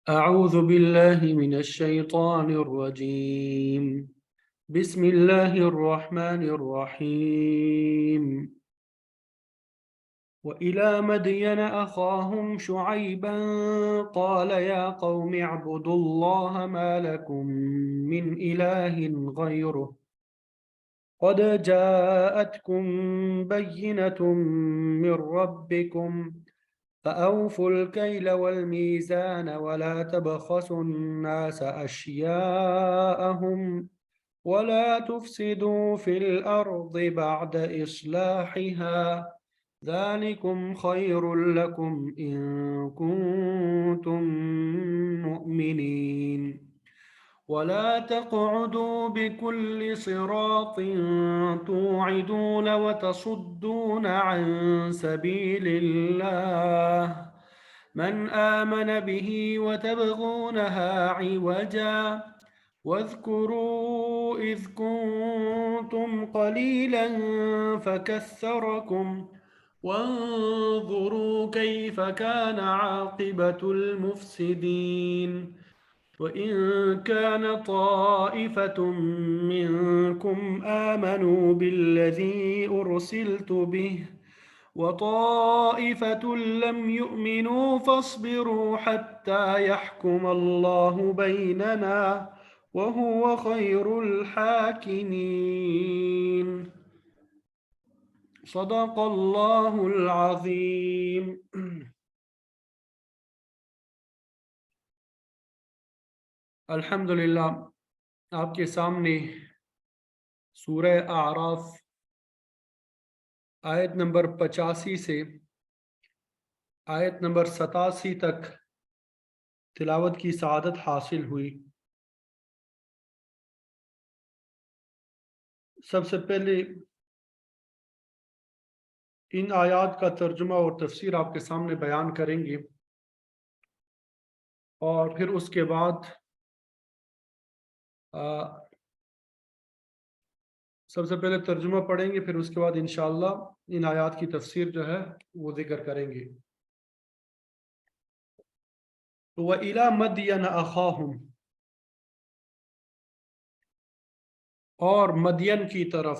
أعوذ بالله من الشيطان الرجيم. بسم الله الرحمن الرحيم. وإلى مدين أخاهم شعيبا قال يا قوم اعبدوا الله ما لكم من إله غيره قد جاءتكم بينة من ربكم فأوفوا الكيل والميزان ولا تبخسوا الناس أشياءهم ولا تفسدوا في الأرض بعد إصلاحها ذلكم خير لكم إن كنتم مؤمنين. ولا تقعدوا بكل صراط توعدون وتصدون عن سبيل الله من آمن به وتبغونها عوجا واذكروا إذ كنتم قليلا فكثركم وانظروا كيف كان عاقبة المفسدين. وإن كان طائفة منكم آمنوا بالذي أرسلت به وطائفة لم يؤمنوا فاصبروا حتى يحكم الله بيننا وهو خير الحاكمين. صدق الله العظيم. الحمدللہ آپ کے سامنے سورہ اعراف آیت نمبر 85 سے آیت نمبر 87 تک تلاوت کی سعادت حاصل ہوئی۔ سب سے پہلے ان آیات کا ترجمہ اور تفسیر آپ کے سامنے بیان کریں گے، اور پھر اس کے بعد سب سے پہلے ترجمہ پڑھیں گے، پھر اس کے بعد انشاءاللہ ان آیات کی تفسیر جو ہے وہ ذکر کریں گے۔ وَإِلَى مَدْيَنَ أَخَاهُمْ، اور مدین کی طرف،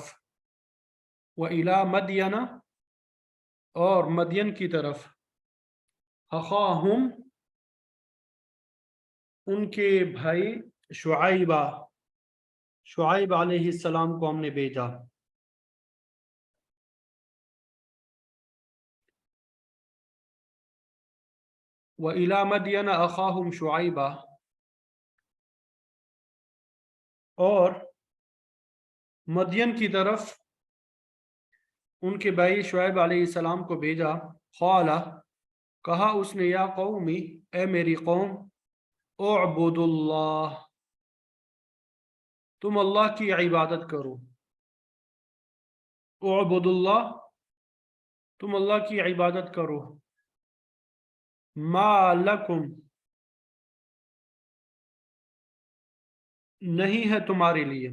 وَإِلَى مَدْيَنَ، اور مدین کی طرف، أَخَاهُمْ، ان کے بھائی شعیبہ، شعیب علیہ السلام کو ہم نے بھیجا۔ وَإِلَى مَدْيَنَ أَخَاهُمْ شُعَيْبًا، اور مدین کی طرف ان کے بھائی شعیب علیہ السلام کو بھیجا۔ قال، کہا اس نے، یا قومی، اے میری قوم، اعبدوا اللہ، تم اللہ کی عبادت کرو۔ اعبدوا اللہ، تم اللہ کی عبادت کرو۔ ما لکم، نہیں ہے تمہارے لیے،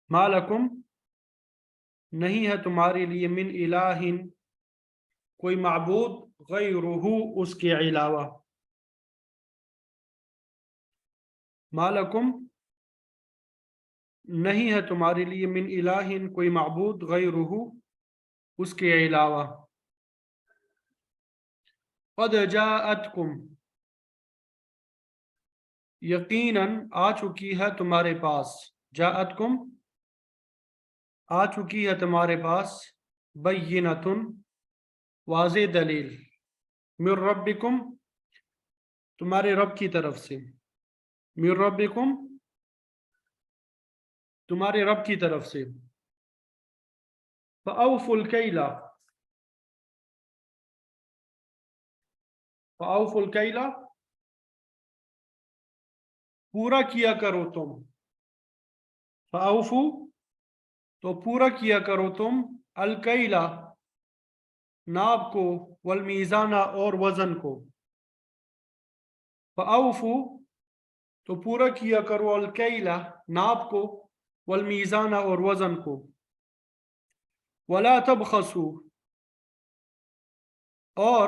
ما لکم، نہیں ہے تمہارے لیے، من الہ، کوئی معبود، غیرہ، اس کے علاوہ، ما لکم، نہیں ہے تمہارے لیے، من الہ، کوئی معبود، غیرہ، اس کے علاوہ، قد جاءتکم، یقیناً آ چکی ہے تمہارے پاس، جاءتکم، آ چکی ہے تمہارے پاس، بینۃ، واضح دلیل، من ربکم، تمہارے رب کی طرف سے، من ربکم، تمہارے رب کی طرف سے، فأوفوا الکیل، فأوفوا الکیل، پورا کیا کرو تم، فأوفوا، تو پورا کیا کرو تم، الکیل، ناب کو، والمیزان، اور وزن کو، فأوفوا، تو پورا کیا کرو، الکیل، ناب کو، والمیزان، اور وزن کو، ولا تبخسوا، اور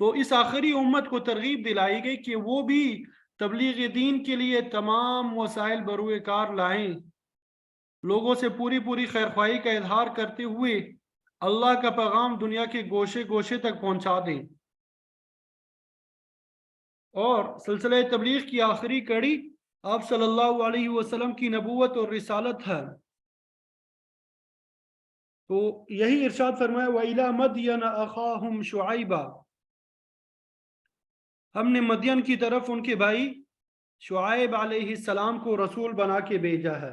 تو اس آخری امت کو ترغیب دلائی گئی کہ وہ بھی تبلیغ دین کے لیے تمام وسائل بروئے کار لائیں، لوگوں سے پوری پوری خیرخواہی کا اظہار کرتے ہوئے اللہ کا پیغام دنیا کے گوشے گوشے تک پہنچا دیں۔ اور سلسلہ تبلیغ کی آخری کڑی آپ صلی اللہ علیہ وسلم کی نبوت اور رسالت ہے۔ تو یہی ارشاد فرمایا وَإِلَى مَدْيَنَ أَخَاهُمْ شُعَيْبًا، ہم نے مدین کی طرف ان کے بھائی شعیب علیہ السلام کو رسول بنا کے بھیجا ہے۔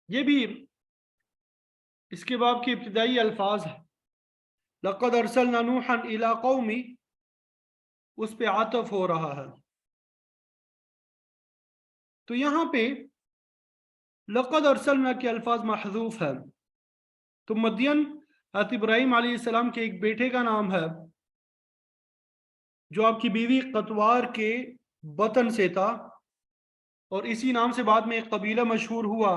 یہ بھی اس کے باب کے ابتدائی الفاظ ہیں، لَقَدْ أَرْسَلْنَا نُوحًا إِلَىٰ قَوْمِ، اس پہ عطف ہو رہا ہے۔ تو یہاں پہ لقد ارسلنا کے الفاظ محذوف ہے، تو مدین حضرت ابراہیم علیہ السلام کے ایک بیٹے کا نام ہے جو آپ کی بیوی قطوار کے بطن سے تھا، اور اسی نام سے بعد میں ایک قبیلہ مشہور ہوا۔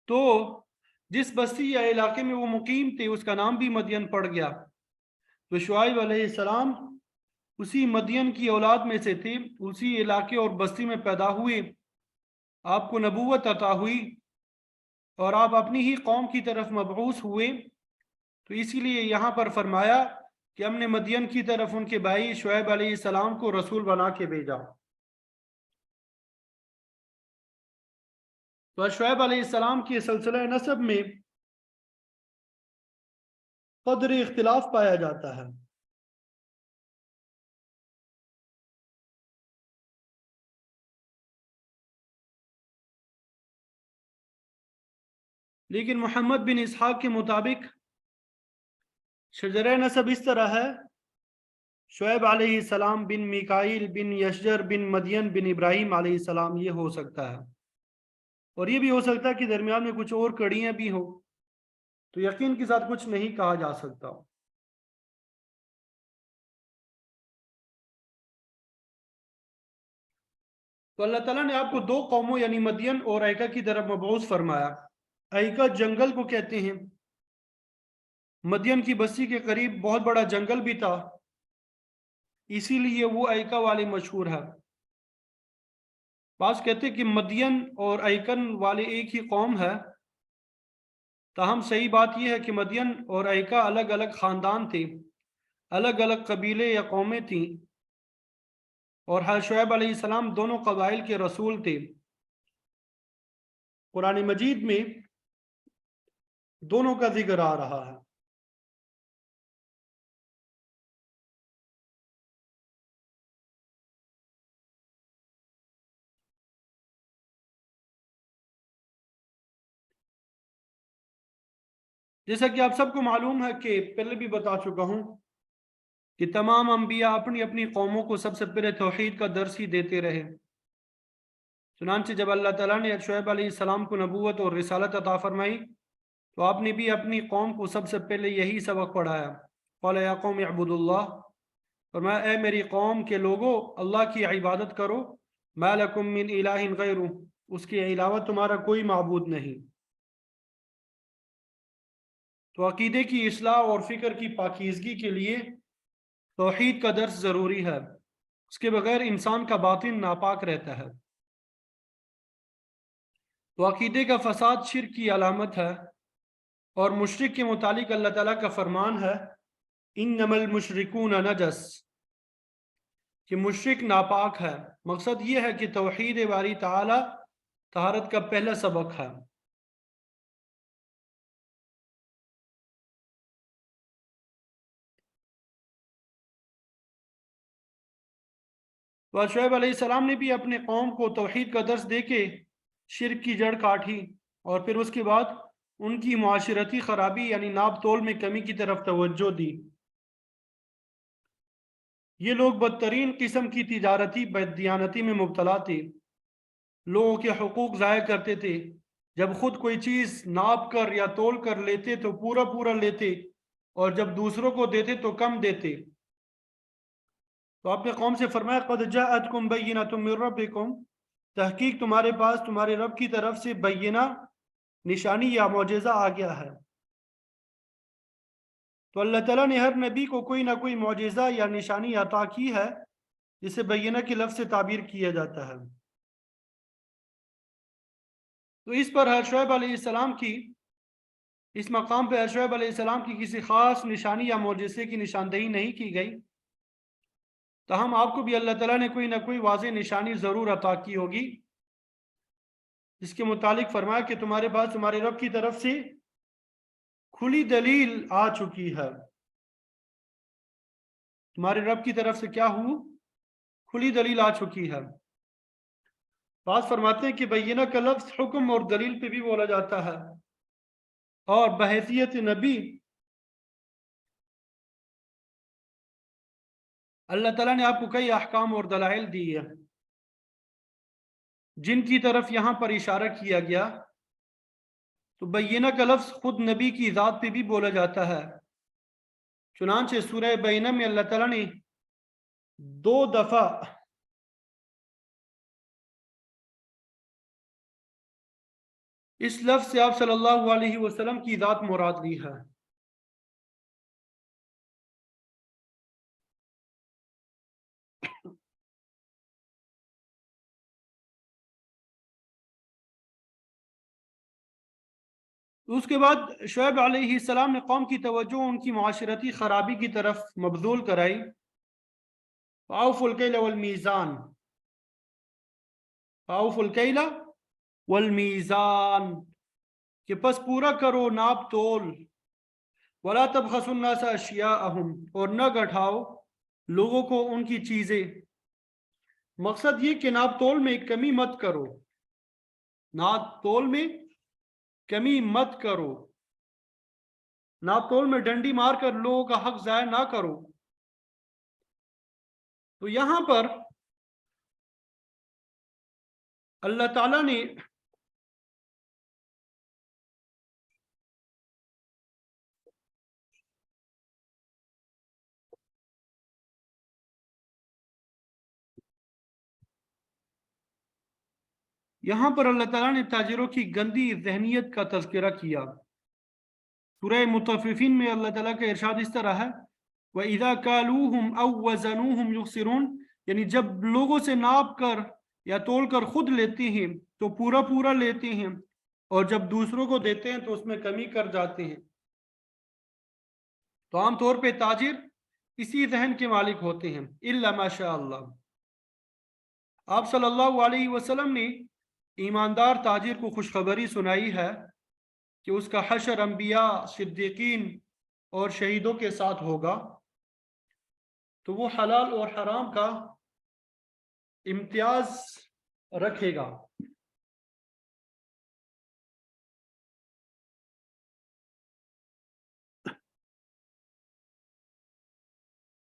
تو جس بستی یا علاقے میں وہ مقیم تھے اس کا نام بھی مدین پڑ گیا۔ تو شعیب علیہ السلام اسی مدین کی اولاد میں سے تھے، اسی علاقے اور بستی میں پیدا ہوئے، آپ کو نبوت عطا ہوئی اور آپ اپنی ہی قوم کی طرف مبعوث ہوئے۔ تو اسی لیے یہاں پر فرمایا کہ ہم نے مدین کی طرف ان کے بھائی شعیب علیہ السلام کو رسول بنا کے بھیجا۔ تو شعیب علیہ السلام کے سلسلہ نسب میں قدر اختلاف پایا جاتا ہے۔ لیکن محمد بن اسحاق کے مطابق شجرہ نسب اس طرح ہے، شعیب علیہ السلام بن میکائیل بن یشجر بن مدین بن ابراہیم علیہ السلام، یہ ہو سکتا ہے۔ اور یہ بھی ہو سکتا ہے کہ درمیان میں کچھ اور کڑیاں بھی ہوں، تو یقین کے ساتھ کچھ نہیں کہا جا سکتا۔ تو اللہ تعالیٰ نے آپ کو دو قوموں یعنی مدین اور ایکا کی طرف مبعوث فرمایا۔ ایکا جنگل کو کہتے ہیں، مدین کی بستی کے قریب بہت بڑا جنگل بھی تھا، اسی لیے وہ ایکا والے مشہور ہے۔ بعض کہتے کہ مدین اور ایکن والے ایک ہی قوم ہے، تاہم صحیح بات یہ ہے کہ مدین اور ایکا الگ الگ خاندان تھے، الگ الگ قبیلے یا قومیں تھیں، اور حضرت شعیب علیہ السلام دونوں قبائل کے رسول تھے۔ قرآن مجید میں دونوں کا ذکر آ رہا ہے۔ جیسا کہ آپ سب کو معلوم ہے کہ پہلے بھی بتا چکا ہوں کہ تمام انبیاء اپنی اپنی قوموں کو سب سے پہلے توحید کا درس ہی دیتے رہے۔ چنانچہ جب اللہ تعالیٰ نے شعیب علیہ السلام کو نبوت اور رسالت عطا فرمائی تو آپ نے بھی اپنی قوم کو سب سے پہلے یہی سبق پڑھایا، قال یا قوم اعبدوا اللہ، فرمایا اے میری قوم کے لوگوں اللہ کی عبادت کرو، ما لکم من الہ غیرہ، اس کے علاوہ تمہارا کوئی معبود نہیں۔ تو عقیدے کی اصلاح اور فکر کی پاکیزگی کے لیے توحید کا درس ضروری ہے، اس کے بغیر انسان کا باطن ناپاک رہتا ہے۔ تو عقیدے کا فساد شرک کی علامت ہے، اور مشرک کے متعلق اللہ تعالیٰ کا فرمان ہے انما المشرکون نجس، کہ مشرک ناپاک ہے۔ مقصد یہ ہے کہ توحید باری تعالی طہارت کا پہلا سبق ہے۔ تو شعیب علیہ السلام نے بھی اپنے قوم کو توحید کا درس دے کے شرک کی جڑ کاٹی، اور پھر اس کے بعد ان کی معاشرتی خرابی یعنی ناپ تول میں کمی کی طرف توجہ دی۔ یہ لوگ بدترین قسم کی تجارتی بددیانتی میں مبتلا تھے، لوگوں کے حقوق ضائع کرتے تھے، جب خود کوئی چیز ناپ کر یا تول کر لیتے تو پورا پورا لیتے، اور جب دوسروں کو دیتے تو کم دیتے۔ تو آپ نے قوم سے فرمایا قد جاءتکم بینۃ من ربکم، تحقیق تمہارے پاس تمہارے رب کی طرف سے بینہ نشانی یا معجزہ آ گیا ہے۔ تو اللہ تعالیٰ نے ہر نبی کو کوئی نہ کوئی معجزہ یا نشانی عطا کی ہے جسے بینہ کے لفظ سے تعبیر کیا جاتا ہے۔ تو اس پر شعیب علیہ السلام کی اس مقام پہ شعیب علیہ السلام کی کسی خاص نشانی یا معجزے کی نشاندہی نہیں کی گئی، تاہم آپ کو بھی اللہ تعالیٰ نے کوئی نہ کوئی واضح نشانی ضرور عطا کی ہوگی، جس کے متعلق فرمایا کہ تمہارے پاس تمہارے رب کی طرف سے کھلی دلیل آ چکی ہے۔ تمہارے رب کی طرف سے کیا ہو؟ کھلی دلیل آ چکی ہے۔ بعض فرماتے ہیں کہ بینہ کا لفظ حکم اور دلیل پہ بھی بولا جاتا ہے، اور بحیثیت نبی اللہ تعالیٰ نے آپ کو کئی احکام اور دلائل دی ہے جن کی طرف یہاں پر اشارہ کیا گیا۔ تو بینہ کا لفظ خود نبی کی ذات پہ بھی بولا جاتا ہے، چنانچہ سورہ بینہ میں اللہ تعالیٰ نے 2 دفعہ اس لفظ سے آپ صلی اللہ علیہ وسلم کی ذات مراد لی ہے۔ اس کے بعد شعیب علیہ السلام نے قوم کی توجہ ان کی معاشرتی خرابی کی طرف مبذول کرائی۔ فَأَوْفُوا الْكَيْلَ وَالْمِيزَانَ، فَأَوْفُوا الْكَيْلَ وَالْمِيزَانَ، کہ پس پورا کرو ناپ تول، وَلَا تَبْخَسُوا النَّاسَ أَشْيَاءَهُمْ، اور نہ گھٹاؤ لوگوں کو ان کی چیزیں۔ مقصد یہ کہ ناپ تول میں کمی مت کرو، ناپ تول میں کمی مت کرو، ناپ تول میں ڈنڈی مار کر لوگوں کا حق ضائع نہ کرو۔ تو یہاں پر اللہ تعالیٰ نے یہاں پر اللہ تعالیٰ نے تاجروں کی گندی ذہنیت کا تذکرہ کیا۔ سورہ مطففین میں اللہ تعالیٰ کا ارشاد اس طرح ہے، وَإِذَا كَالُوهُمْ أَوْ وَزَنُوهُمْ يُخْسِرُونَ، یعنی جب لوگوں سے ناپ کر یا تول کر خود لیتے ہیں تو پورا پورا لیتے ہیں، اور جب دوسروں کو دیتے ہیں تو اس میں کمی کر جاتے ہیں۔ تو عام طور پہ تاجر اسی ذہن کے مالک ہوتے ہیں، الا ماشاء اللہ۔ آپ صلی اللہ علیہ وسلم نے ایماندار تاجر کو خوشخبری سنائی ہے کہ اس کا حشر انبیاء، صدیقین اور شہیدوں کے ساتھ ہوگا، تو وہ حلال اور حرام کا امتیاز رکھے گا۔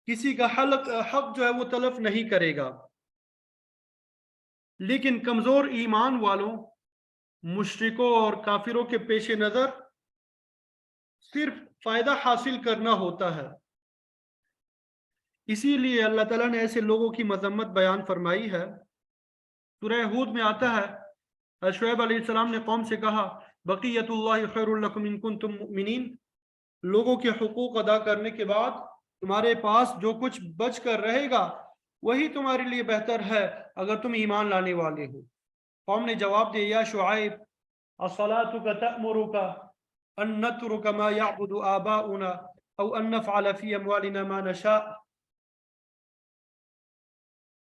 کسی کا حق جو ہے وہ تلف نہیں کرے گا، لیکن کمزور ایمان والوں، مشرکوں اور کافروں کے پیش نظر صرف فائدہ حاصل کرنا ہوتا ہے۔ اسی لیے اللہ تعالیٰ نے ایسے لوگوں کی مذمت بیان فرمائی ہے۔ سورہ ہود میں آتا ہے، شعیب علیہ السلام نے قوم سے کہا، بقیت اللہ خیر لکم ان کنتم مؤمنین، لوگوں کے حقوق ادا کرنے کے بعد تمہارے پاس جو کچھ بچ کر رہے گا وہی تمہارے لیے بہتر ہے اگر تم ایمان لانے والے ہو۔ قوم نے جواب دیا، یا شعیب اصلاتک تأمرک ان نترک ما یعبد آباؤنا او ان نفعل فی اموالنا ما نشاء۔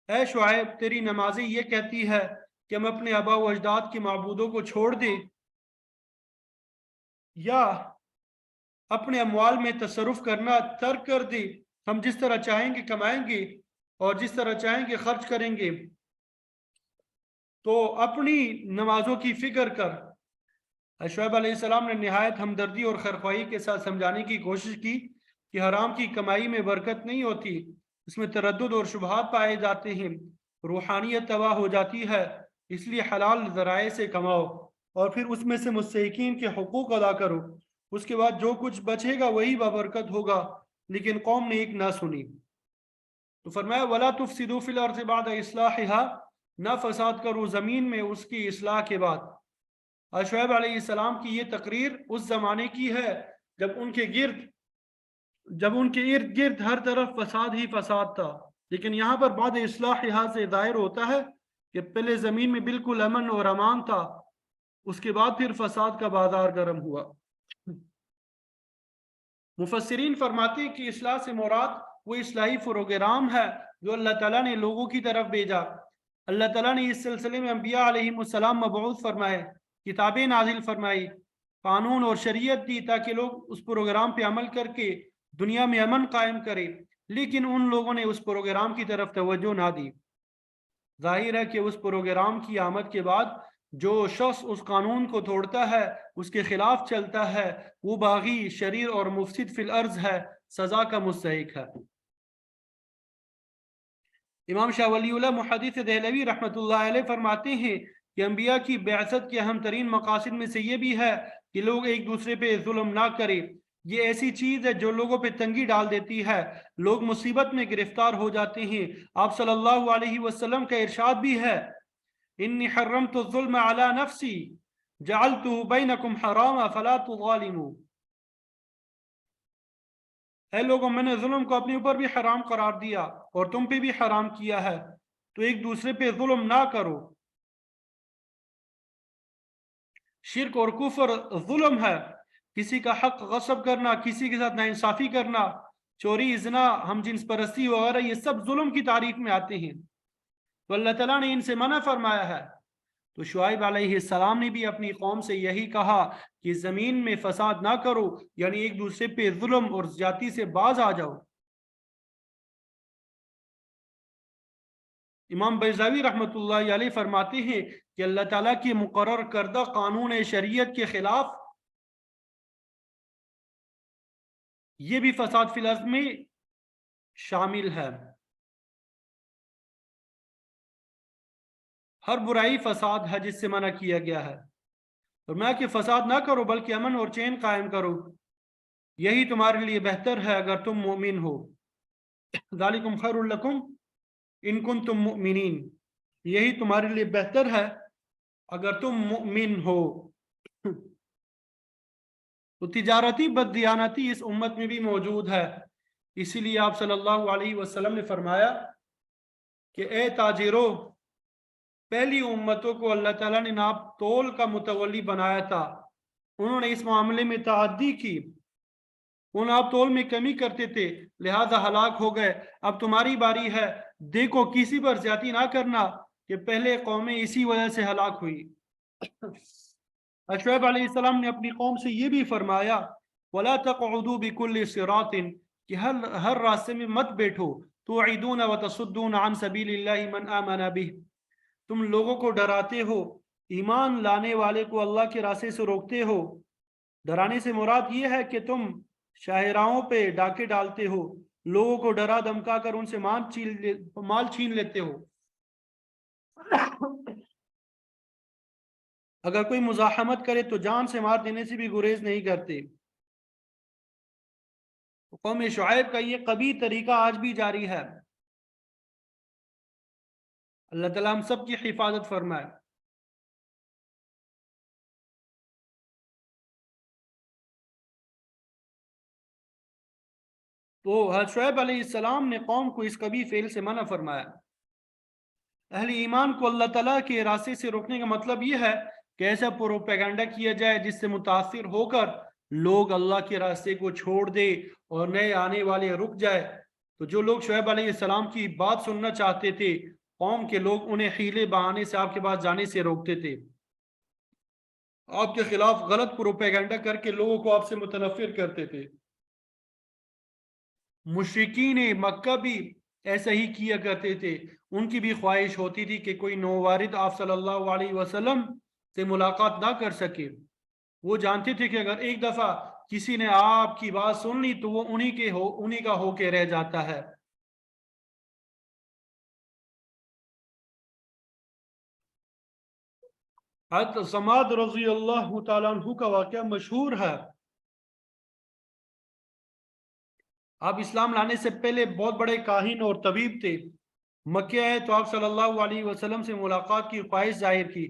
اے شعیب، تیری نمازیں یہ کہتی ہے کہ ہم اپنے آبا و اجداد کے معبودوں کو چھوڑ دیں یا اپنے اموال میں تصرف کرنا ترک کر دیں، ہم جس طرح چاہیں گے کمائیں گے اور جس طرح چاہیں گے خرچ کریں گے۔ تو اپنی نمازوں کی فکر کر۔ شعیب علیہ السلام نے نہایت ہمدردی اور خیرخواہی کے ساتھ سمجھانے کی کوشش کی کہ حرام کی کمائی میں برکت نہیں ہوتی، اس میں تردد اور شبہات پائے جاتے ہیں، روحانیت تباہ ہو جاتی ہے، اس لیے حلال ذرائع سے کماؤ اور پھر اس میں سے مستحقین کے حقوق ادا کرو، اس کے بعد جو کچھ بچے گا وہی بابرکت ہوگا۔ لیکن قوم نے ایک نہ سنی، تو فرمایا وَلَا تُفْسِدُوا فِي الْأَرْضِ بَعْدَ إِصْلَاحِهَا، نہ فساد کرو زمین میں اس کی اصلاح کے بعد۔ اور شعیب علیہ السلام کی یہ تقریر اس زمانے کی ہے جب ان کے ارد گرد ہر طرف فساد ہی فساد تھا، لیکن یہاں پر بعد اصلاح یہاں سے ظاہر ہوتا ہے کہ پہلے زمین میں بالکل امن اور امان تھا، اس کے بعد پھر فساد کا بازار گرم ہوا۔ مفسرین فرماتے ہیں کہ اصلاح سے مراد وہ اصلاحی پروگرام ہے جو اللہ تعالیٰ نے لوگوں کی طرف بھیجا۔ اللہ تعالیٰ نے اس سلسلے میں انبیاء علیہ السلام مبعوث فرمائے، کتابیں نازل فرمائی، قانون اور شریعت دی تاکہ لوگ اس پروگرام پہ عمل کر کے دنیا میں امن قائم کرے، لیکن ان لوگوں نے اس پروگرام کی طرف توجہ نہ دی۔ ظاہر ہے کہ اس پروگرام کی آمد کے بعد جو شخص اس قانون کو توڑتا ہے، اس کے خلاف چلتا ہے، وہ باغی، شریر اور مفسد فی الارض ہے، سزا کا مستحق ہے۔ امام شاہ ولی اللہ محدث دہلوی رحمۃ اللہ علیہ فرماتے ہیں کہ انبیاء کی بعثت کے اہم ترین مقاصد میں سے یہ بھی ہے کہ لوگ ایک دوسرے پہ ظلم نہ کریں۔ یہ ایسی چیز ہے جو لوگوں پہ تنگی ڈال دیتی ہے، لوگ مصیبت میں گرفتار ہو جاتے ہیں۔ آپ صلی اللہ علیہ وسلم کا ارشاد بھی ہے، انی حرمت الظلم علی نفسی جعلته بینکم حراما فلا تظالموا۔ اے لوگوں، میں نے ظلم کو اپنے اوپر بھی حرام قرار دیا اور تم پہ بھی حرام کیا ہے، تو ایک دوسرے پہ ظلم نہ کرو۔ شرک اور کفر ظلم ہے، کسی کا حق غصب کرنا، کسی کے ساتھ ناانصافی کرنا، چوری، زنا، ہم جنس پرستی وغیرہ، یہ سب ظلم کی تعریف میں آتے ہیں، تو اللہ تعالیٰ نے ان سے منع فرمایا ہے۔ تو شعیب علیہ السلام نے بھی اپنی قوم سے یہی کہا کہ زمین میں فساد نہ کرو، یعنی ایک دوسرے پہ ظلم اور زیادتی سے باز آ جاؤ۔ امام بیضاوی رحمۃ اللہ علیہ فرماتے ہیں کہ اللہ تعالیٰ کی مقرر کردہ قانون شریعت کے خلاف یہ بھی فساد فی الارض میں شامل ہے۔ ہر برائی فساد ہے جس سے منع کیا گیا ہے، اور میں کہ فساد نہ کرو بلکہ امن اور چین قائم کرو، یہی تمہارے لیے بہتر ہے اگر تم مومن ہو۔ ذالکم خیر لکم ان کنتم مؤمنین، یہی تمہارے لیے بہتر ہے اگر تم مؤمن ہو۔ تو تجارتی بددیانتی اس امت میں بھی موجود ہے، اسی لیے آپ صلی اللہ علیہ وسلم نے فرمایا کہ اے تاجروں، پہلی امتوں کو اللہ تعالیٰ نے ناپ تول کا متولی بنایا تھا، انہوں نے اس معاملے میں تعدی کی، وہ ناپ تول میں کمی کرتے تھے، لہذا ہلاک ہو گئے۔ اب تمہاری باری ہے، دیکھو کسی پر زیادتی نہ کرنا کہ پہلے قومیں اسی وجہ سے ہلاک ہوئی۔ شعیب علیہ السلام نے اپنی قوم سے یہ بھی فرمایا، وَلَا تَقْعُدُوا بِكُلِّ صِرَاطٍ، کہ ہر راستے میں مت بیٹھو، تُوعِدُونَ وَتَصُدُّونَ عَنْ سَبِيلِ اللَّهِ مَنْ آمَنَ بِهِ، تم لوگوں کو ڈراتے ہو، ایمان لانے والے کو اللہ کے راستے سے روکتے ہو۔ ڈرانے سے مراد یہ ہے کہ تم شاہراہوں پہ ڈاکے ڈالتے ہو، لوگوں کو ڈرا دھمکا کر ان سے مال چھین لیتے ہو۔ اگر کوئی مزاحمت کرے تو جان سے مار دینے سے بھی گریز نہیں کرتے۔ قوم شعیب کا یہ قبیح طریقہ آج بھی جاری ہے۔ اللہ تعالیٰ ہم سب کی حفاظت فرمائے۔ تو حضرت شعیب علیہ السلام نے قوم کو اس قبیح فعل سے منع فرمایا۔ اہل ایمان کو اللہ تعالیٰ کے راستے سے روکنے کا مطلب یہ ہے کہ ایسا پروپیگنڈا کیا جائے جس سے متاثر ہو کر لوگ اللہ کے راستے کو چھوڑ دے اور نئے آنے والے رک جائے۔ تو جو لوگ شعیب علیہ السلام کی بات سننا چاہتے تھے، قوم کے لوگ انہیں حیلے بہانے سے آپ کے پاس جانے سے روکتے تھے، آپ کے خلاف غلط پروپیگنڈا کر کے لوگوں کو آپ سے متنفر کرتے تھے۔ مشرکین مکہ بھی ایسا ہی کیا کرتے تھے، ان کی بھی خواہش ہوتی تھی کہ کوئی نووارد آپ صلی اللہ علیہ وسلم سے ملاقات نہ کر سکے۔ وہ جانتے تھے کہ اگر ایک دفعہ کسی نے آپ کی بات سن لی تو وہ انہی کا ہو کے رہ جاتا ہے۔ حضرت سماد رضی اللہ تعالیٰ عنہ کا واقعہ مشہور ہے۔ آپ اسلام لانے سے پہلے بہت بڑے کاہن اور طبیب تھے، مکہ آئے تو آپ صلی اللہ علیہ وسلم سے ملاقات کی خواہش ظاہر کی،